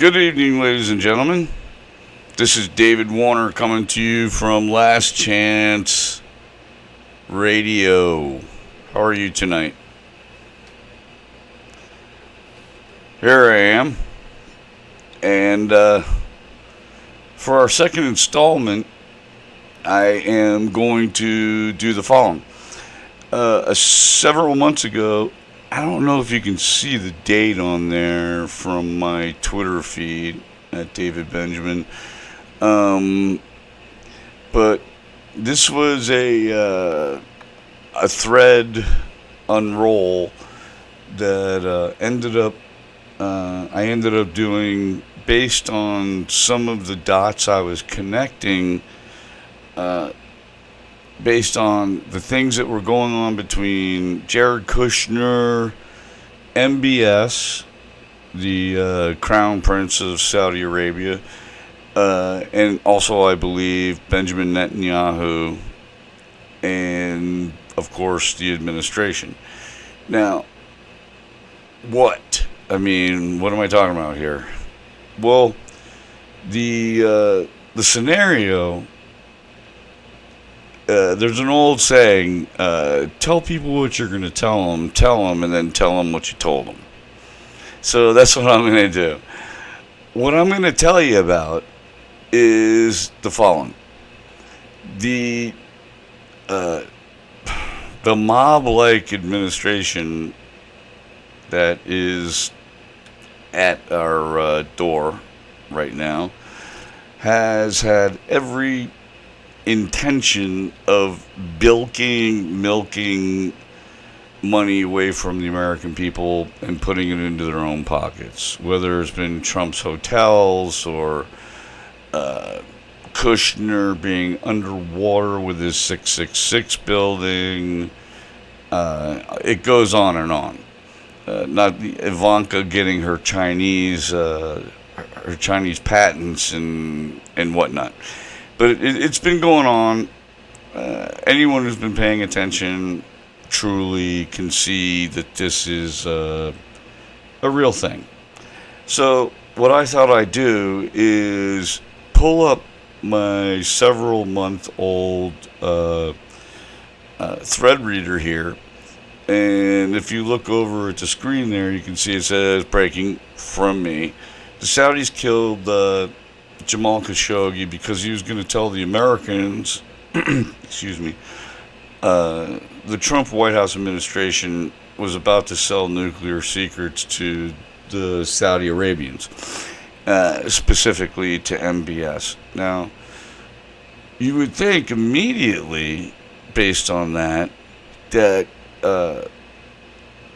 Good evening, ladies and gentlemen. This is David Warner coming to you from Last Chance Radio. How are you tonight? Here I am. And for our second installment, I am going to do the following. Several months ago, I don't know if you can see the date on there from my Twitter feed at David Benjamin. But this was a thread unroll that I ended up doing based on some of the dots I was connecting, based on the things that were going on between Jared Kushner, MBS, the Crown Prince of Saudi Arabia, and also I believe Benjamin Netanyahu, and of course the administration. Now, what am I talking about here? Well, the scenario. There's an old saying, tell people what you're going to tell them, and then tell them what you told them. So that's what I'm going to do. What I'm going to tell you about is the following. The mob-like administration that is at our door right now has had every intention of milking money away from the American people and putting it into their own pockets. Whether it's been Trump's hotels or Kushner being underwater with his 666 building, it goes on and on. Not Ivanka getting her Chinese patents and whatnot. But it's been going on. Anyone who's been paying attention truly can see that this is a real thing. So what I thought I'd do is pull up my several-month-old thread reader here. And if you look over at the screen there, you can see it says, breaking from me. The Saudis killed Jamal Khashoggi because he was going to tell the Americans, excuse me, the Trump White House administration was about to sell nuclear secrets to the Saudi Arabians, specifically to MBS. Now, you would think immediately, based on that the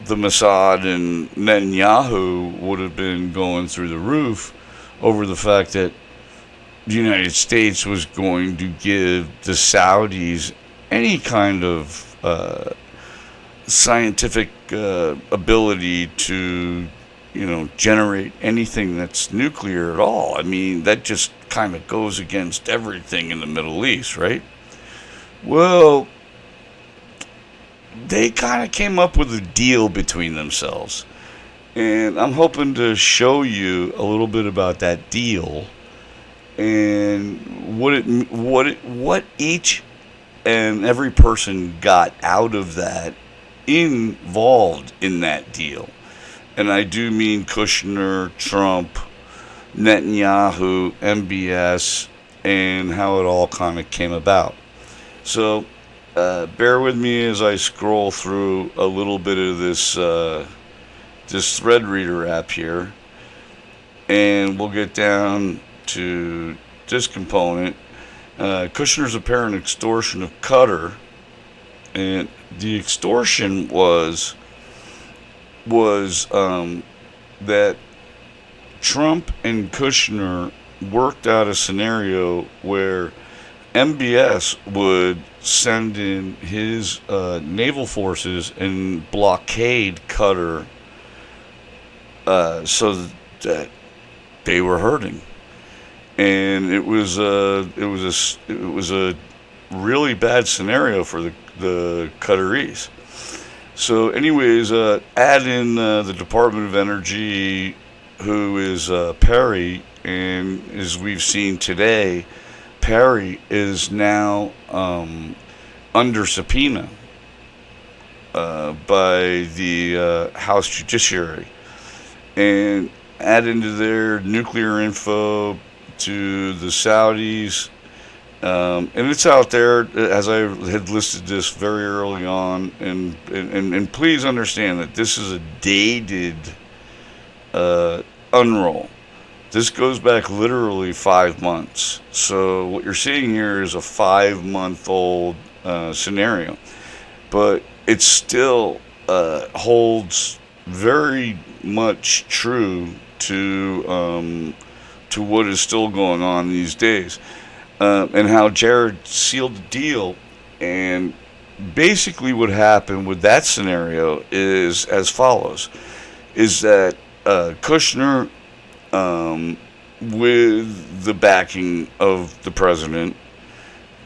Mossad and Netanyahu would have been going through the roof over the fact that the United States was going to give the Saudis any kind of scientific ability to, generate anything that's nuclear at all. I mean, that just kind of goes against everything in the Middle East, right? Well, they kind of came up with a deal between themselves. And I'm hoping to show you a little bit about that deal and what each and every person got out of that involved in that deal. And I do mean Kushner, Trump, Netanyahu, MBS, and how it all kind of came about. So bear with me as I scroll through a little bit of this thread reader app here, and we'll get down to this component. Kushner's apparent extortion of Qatar, and the extortion was that Trump and Kushner worked out a scenario where MBS would send in his naval forces and blockade Qatar, so that they were hurting, and it was a really bad scenario for the Qataris. So anyways, add in the Department of Energy who is Perry, and as we've seen today, Perry is now under subpoena by the House Judiciary, and add into their nuclear info to the Saudis. And it's out there, as I had listed this very early on, and please understand that this is a dated unroll. This goes back literally 5 months. So what you're seeing here is a 5-month-old scenario, but it still holds very much true to what is still going on these days, and how Jared sealed the deal. And basically, what happened with that scenario is as follows: is that Kushner, with the backing of the president,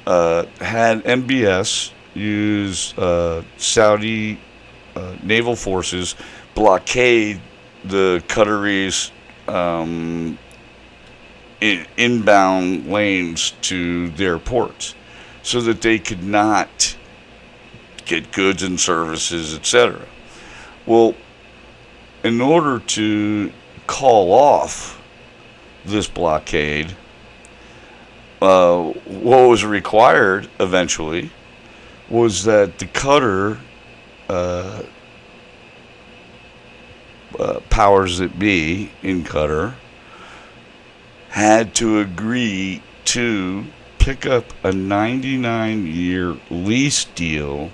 had MBS use Saudi naval forces blockade the Qataris inbound lanes to their ports so that they could not get goods and services, etc. Well, in order to call off this blockade, what was required eventually was that the Qatar powers that be in Qatar had to agree to pick up a 99-year lease deal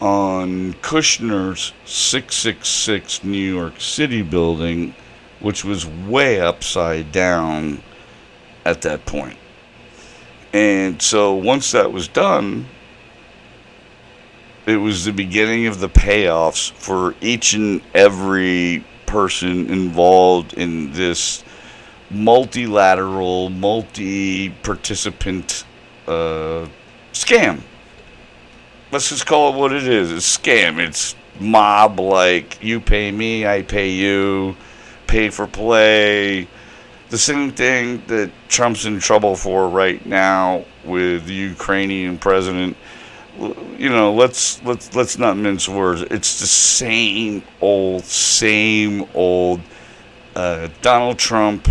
on Kushner's 666 New York City building, which was way upside down at that point. And so once that was done, it was the beginning of the payoffs for each and every person involved in this multilateral, multi-participant scam. Let's just call it what it is. It's scam. It's mob, like you pay me, I pay you, pay for play. The same thing that Trump's in trouble for right now with the Ukrainian president. You know, let's not mince words. It's the same old Donald Trump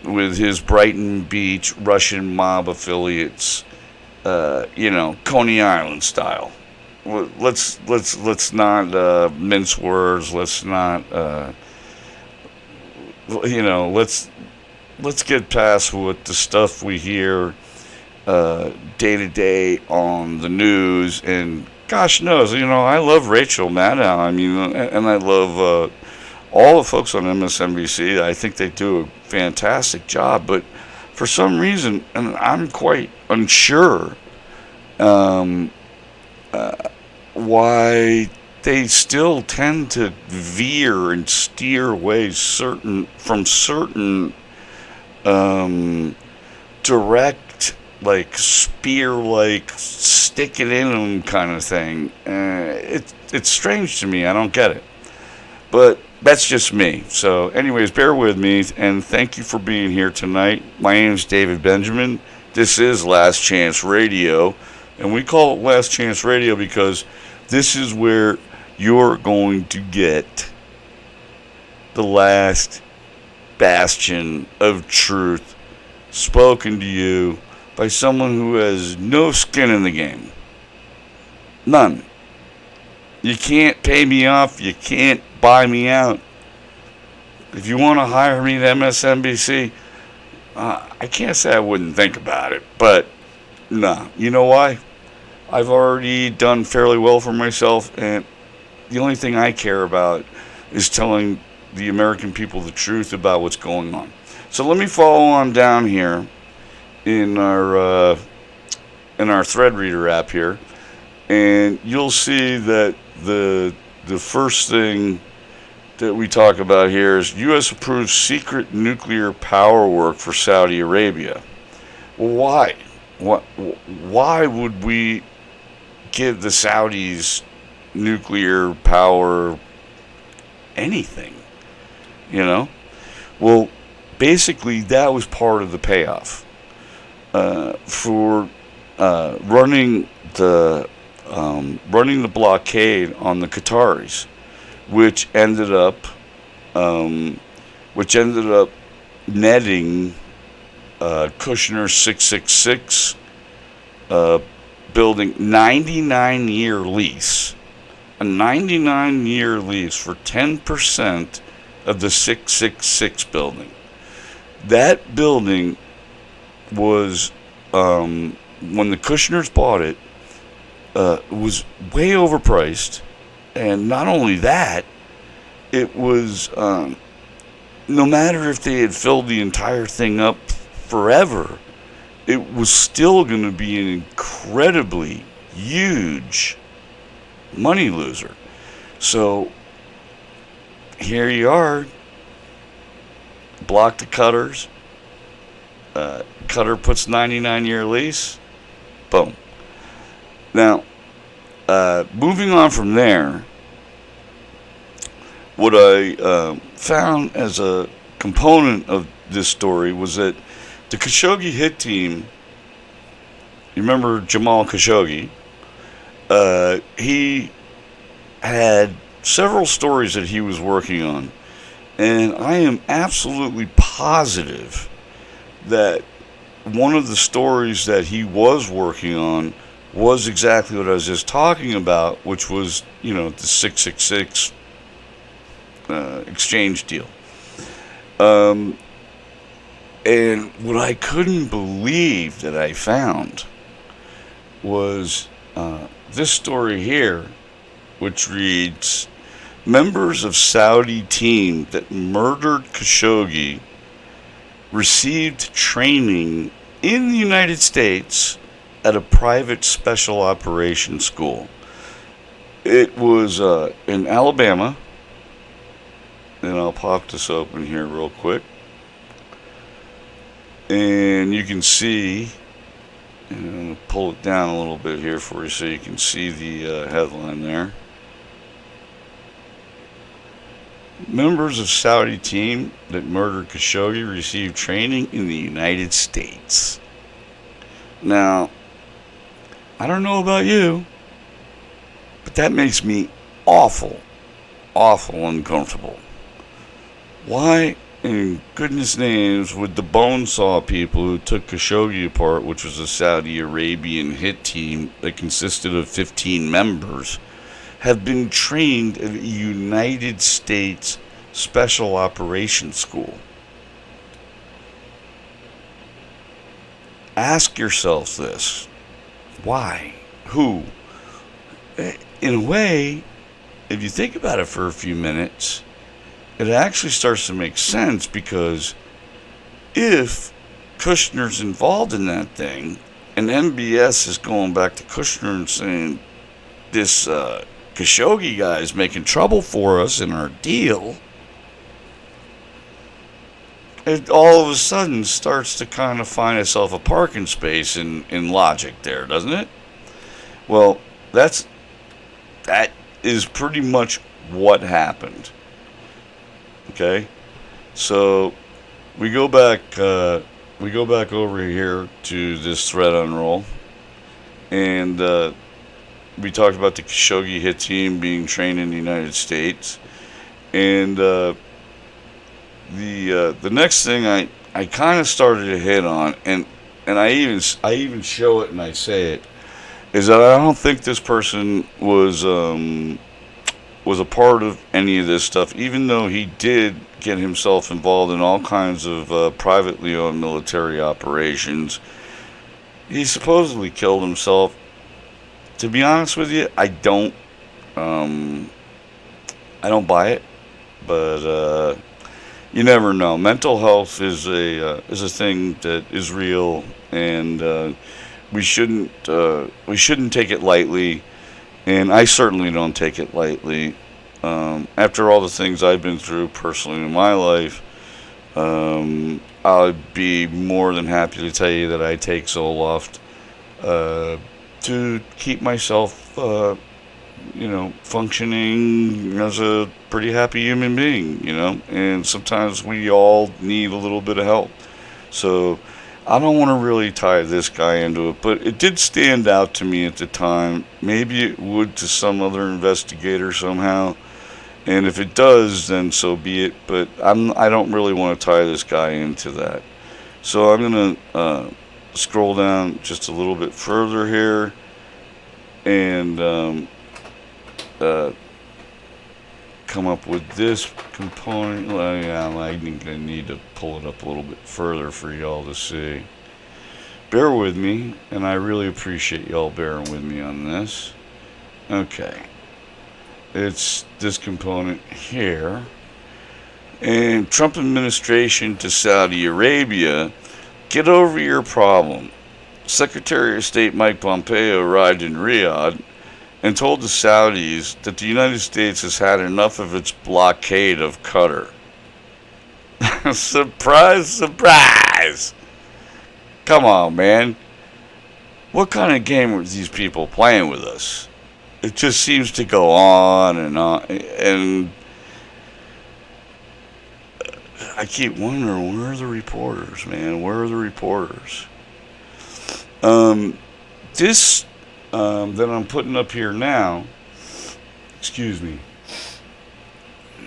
with his Brighton Beach Russian mob affiliates. Coney Island style. Let's not mince words. Let's not let's get past what the stuff we hear day to day on the news. And gosh knows, I love Rachel Maddow. I mean, and I love all the folks on MSNBC. I think they do a fantastic job. But for some reason, and I'm quite unsure why they still tend to veer and steer away from certain direct, like spear, like stick it in them kind of thing. It's strange to me. I don't get it, but that's just me. So anyways, bear with me, and thank you for being here tonight. My name is David Benjamin. This is Last Chance Radio, and we call it Last Chance Radio because this is where you're going to get the last bastion of truth spoken to you by someone who has no skin in the game. None. You can't pay me off. You can't buy me out. If you want to hire me to MSNBC, I can't say I wouldn't think about it, but no. You know why? I've already done fairly well for myself, and the only thing I care about is telling the American people the truth about what's going on. So let me follow on down here in our thread reader app here, and you'll see that the first thing that we talk about here is U.S. approves secret nuclear power work for Saudi Arabia. Why? Why would we give the Saudis nuclear power anything? Well, basically, that was part of the payoff for running the blockade on the Qataris, which ended up um, netting Kushner 666 building 99-year lease, a 99-year lease for 10% of the 666 building. That building was, when the Kushners bought it, was way overpriced. And not only that, it was, no matter if they had filled the entire thing up forever, it was still going to be an incredibly huge money loser. So here you are, block the Cutters. Cutter puts 99-year lease. Boom. Now, moving on from there, what I found as a component of this story was that the Khashoggi hit team, you remember Jamal Khashoggi, he had several stories that he was working on. And I am absolutely positive that one of the stories that he was working on was exactly what I was just talking about, which was, the 666 exchange deal. And what I couldn't believe that I found was this story here, which reads, members of Saudi team that murdered Khashoggi received training in the United States at a private special operations school. It was in Alabama, and I'll pop this open here real quick. And you can see, and I'm going to pull it down a little bit here for you so you can see the headline there. Members of Saudi team that murdered Khashoggi received training in the United States. Now, I don't know about you, but that makes me awful uncomfortable. Why in goodness names would the Bonesaw people who took Khashoggi apart, which was a Saudi Arabian hit team that consisted of 15 members, have been trained at a United States Special Operations School? Ask yourself this. Why? Who? In a way, if you think about it for a few minutes, it actually starts to make sense, because if Kushner's involved in that thing, and MBS is going back to Kushner and saying, this Khashoggi guy is making trouble for us in our deal, it all of a sudden starts to kind of find itself a parking space in logic there, doesn't it? Well, that is pretty much what happened. Okay, so we go back over here to this thread unroll, and we talked about the Khashoggi hit team being trained in the United States, and the next thing I kind of started to hit on, and I even show it and I say it, is that I don't think this person was a part of any of this stuff, even though he did get himself involved in all kinds of privately owned military operations. He supposedly killed himself. To be honest with you, I don't buy it, but you never know. Mental health is a thing that is real, and we shouldn't take it lightly. And I certainly don't take it lightly. After all the things I've been through personally in my life, I'd be more than happy to tell you that I take Zoloft to keep myself functioning as a pretty happy human being, and sometimes we all need a little bit of help. So I don't want to really tie this guy into it, but it did stand out to me at the time. Maybe it would to some other investigator somehow. And if it does, then so be it. But I don't really want to tie this guy into that. So I'm going to scroll down just a little bit further here and come up with this component. Well, yeah, I need to pull it up a little bit further for y'all to see. Bear with me, and I really appreciate y'all bearing with me on this. Okay. It's this component here. And Trump administration to Saudi Arabia, get over your problem. Secretary of State Mike Pompeo arrived in Riyadh and told the Saudis that the United States has had enough of its blockade of Qatar. Surprise, surprise! Come on, man. What kind of game are these people playing with us? It just seems to go on, and I keep wondering, where are the reporters, man? Where are the reporters? This that I'm putting up here now, excuse me,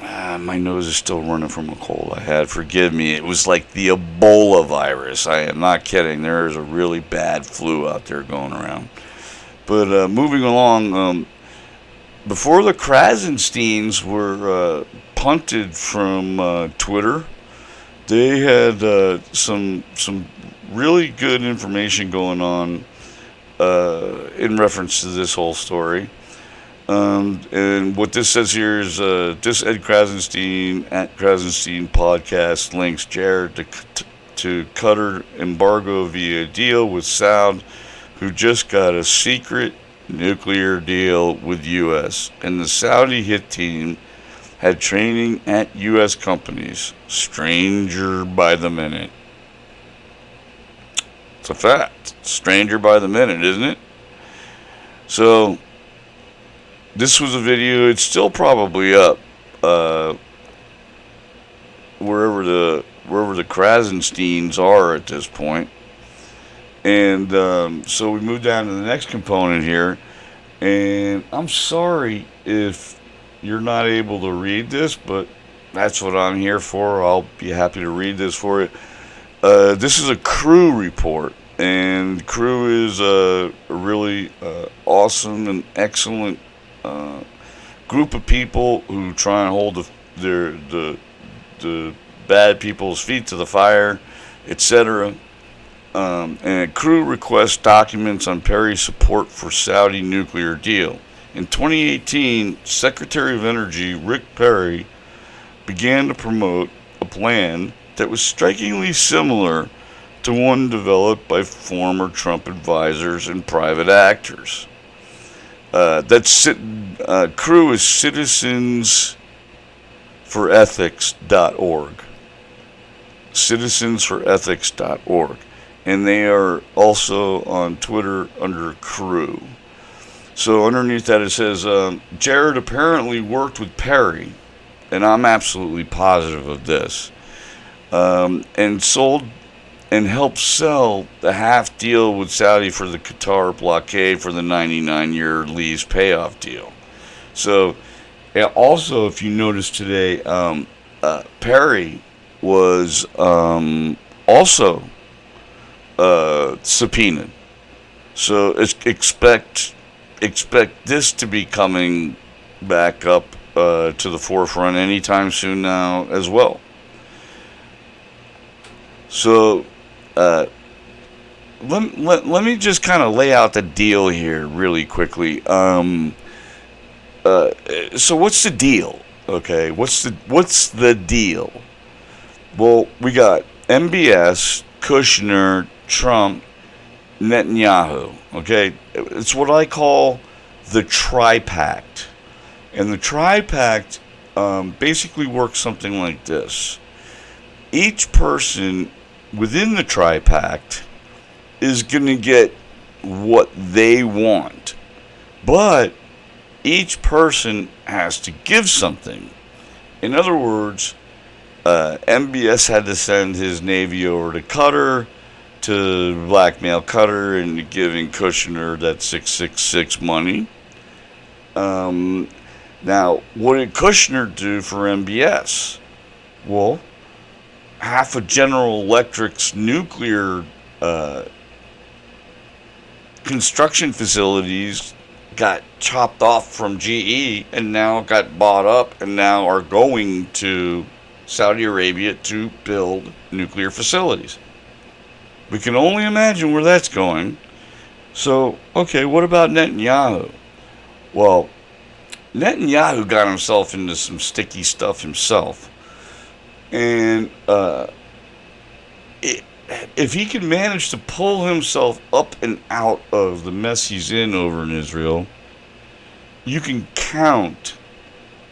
my nose is still running from a cold I had. Forgive me. It was like the Ebola virus. I am not kidding. There is a really bad flu out there going around. But moving along, before the Krasensteins were punted from Twitter, they had some really good information going on in reference to this whole story. And what this says here is this Ed Krasenstein at Krasenstein podcast links Jared to Qatar embargo via deal with Saud, who just got a secret nuclear deal with U.S. And the Saudi hit team had training at U.S. companies. Stranger by the minute. It's a fact. Stranger by the minute, isn't it? So this was a video. It's still probably up wherever the Krasensteins are at this point. And so we move down to the next component here. And I'm sorry if you're not able to read this, but that's what I'm here for. I'll be happy to read this for you. This is a crew report. And crew is a really awesome and excellent group of people who try and hold the bad people's feet to the fire, etc. And crew requests documents on Perry's support for Saudi nuclear deal. In 2018, Secretary of Energy Rick Perry began to promote a plan that was strikingly similar to one developed by former Trump advisors and private actors. Crew is citizensforethics.org. Citizensforethics.org. And they are also on Twitter under Crew. So underneath that it says, Jared apparently worked with Perry, and I'm absolutely positive of this, and sold and helped sell the half deal with Saudi for the Qatar blockade for the 99-year lease payoff deal. So, also, if you notice today, Perry was also subpoenaed. So expect this to be coming back up to the forefront anytime soon now as well. So let me just kind of lay out the deal here really quickly. So what's the deal? Okay, what's the deal? Well, we got MBS, Kushner, Trump, Netanyahu. Okay, it's what I call the Tripact, and the Tripact basically works something like this. Each person within the Tripact is going to get what they want, but each person has to give something. In other words, MBS had to send his Navy over to Qatar to blackmail Qatar into giving Kushner that 666 money. Now, what did Kushner do for MBS? Well, half of General Electric's nuclear construction facilities got chopped off from GE and now got bought up and now are going to Saudi Arabia to build nuclear facilities. We can only imagine where that's going. So, okay, what about Netanyahu? Well, Netanyahu got himself into some sticky stuff himself. And if he can manage to pull himself up and out of the mess he's in over in Israel, you can count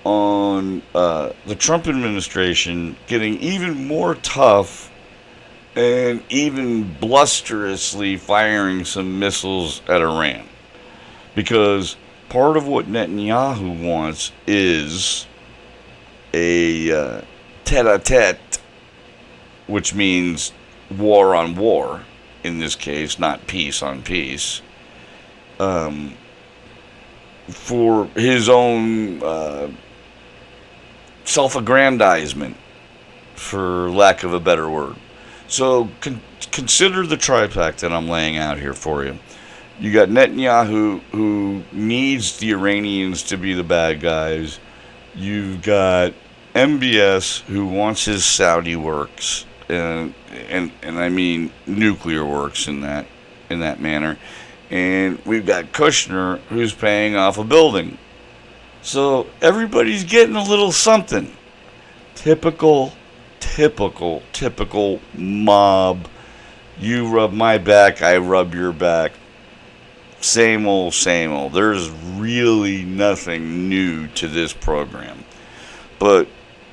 on the Trump administration getting even more tough and even blusterously firing some missiles at Iran. Because part of what Netanyahu wants is a tete-a-tete, which means war on war, in this case, not peace on peace, for his own self-aggrandizement, for lack of a better word. So consider the tripact that I'm laying out here for you. You got Netanyahu, who needs the Iranians to be the bad guys. You've got MBS, who wants his Saudi works, and I mean nuclear works in that manner. And we've got Kushner, who's paying off a building. So everybody's getting a little something. Typical mob. You rub my back, I rub your back. Same old, same old. There's really nothing new to this program. But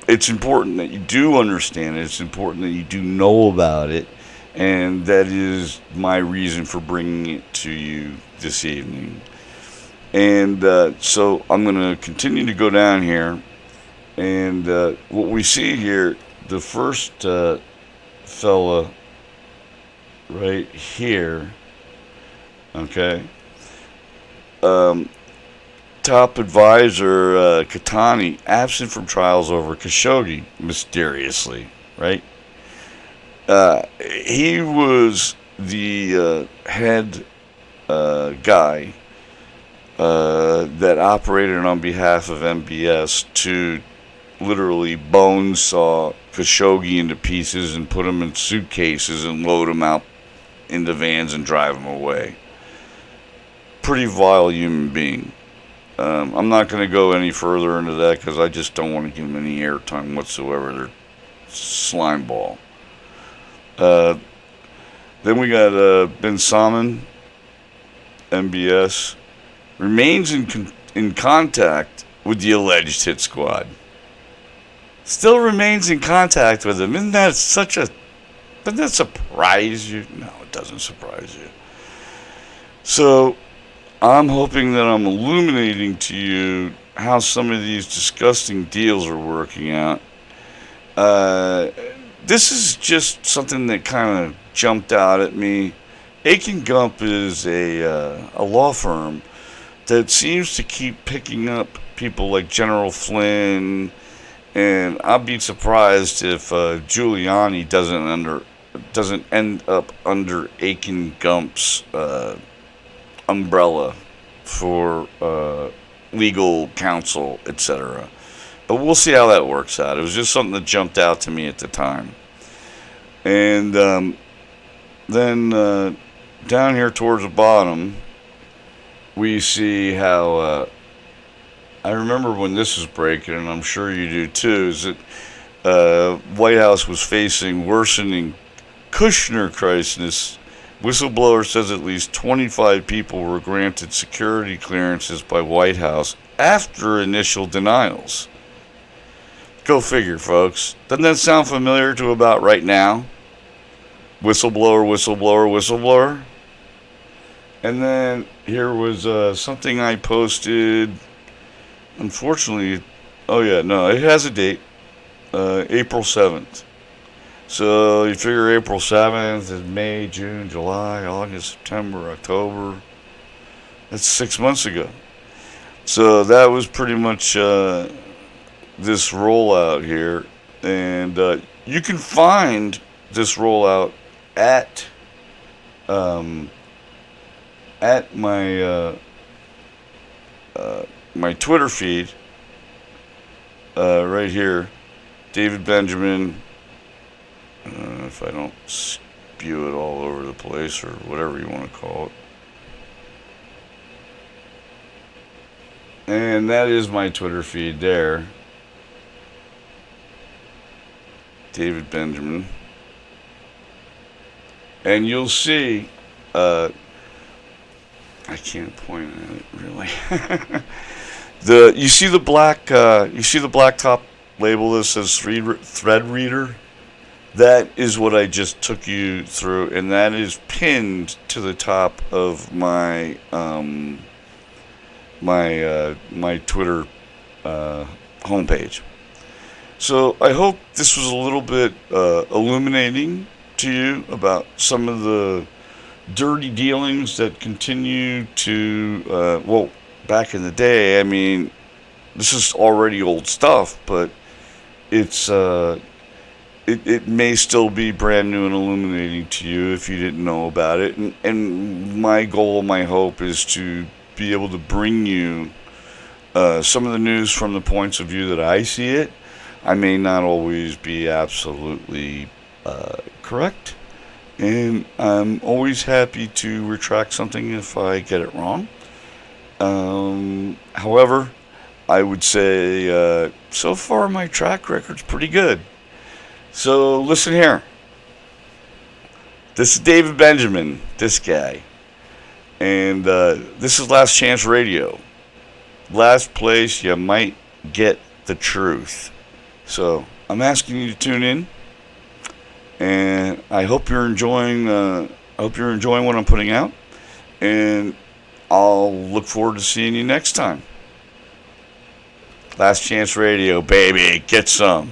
it's important that you do understand it. It's important that you do know about it. And that is my reason for bringing it to you this evening. And so I'm going to continue to go down here. And what we see here, the first fella right here, okay, top advisor Katani, absent from trials over Khashoggi, mysteriously, right? He was the head guy that operated on behalf of MBS to literally bone saw Khashoggi into pieces and put them in suitcases and load them out into vans and drive them away. Pretty vile human being. I'm not going to go any further into that because I just don't want to give them any airtime whatsoever. They're slime ball. Then we got Ben Salman, MBS, remains in contact with the alleged hit squad. Still remains in contact with them. Doesn't that surprise you? No, it doesn't surprise you. So I'm hoping that I'm illuminating to you how some of these disgusting deals are working out. This is just something that kind of jumped out at me. Aiken Gump is a law firm that seems to keep picking up people like General Flynn, and I'll be surprised if Giuliani doesn't end up under Aiken Gump's umbrella for legal counsel, etc. But we'll see how that works out. It was just something that jumped out to me at the time. And then down here towards the bottom, we see how I remember when this was breaking, and I'm sure you do too, is that White House was facing worsening Kushner crisis. Whistleblower says at least 25 people were granted security clearances by White House after initial denials. Go figure, folks. Doesn't that sound familiar to about right now? Whistleblower. And then here was something I posted unfortunately, oh yeah, no, it has a date, April 7th. So you figure April 7th is May, June, July, August, September, October. That's 6 months ago. So that was pretty much this rollout here. And you can find this rollout at um, at my Twitter feed right here, David Benjamin. If I don't spew it all over the place or whatever you want to call it. And that is my Twitter feed there. David Benjamin. And you'll see, I can't point at it really. You see the black top label that says thread reader? That is what I just took you through, and that is pinned to the top of my my Twitter homepage. So I hope this was a little bit illuminating to you about some of the dirty dealings that continue to, well, back in the day. I mean, this is already old stuff, but it's it may still be brand new and illuminating to you if you didn't know about it. And my goal, my hope is to be able to bring you some of the news from the points of view that I see it. I may not always be absolutely correct, and I'm always happy to retract something if I get it wrong. However, I would say so far my track record's pretty good. So listen here. This is David Benjamin, this guy. And this is Last Chance Radio. Last place you might get the truth. So I'm asking you to tune in. And I hope you're enjoying what I'm putting out. And I'll look forward to seeing you next time. Last Chance Radio, baby. Get some.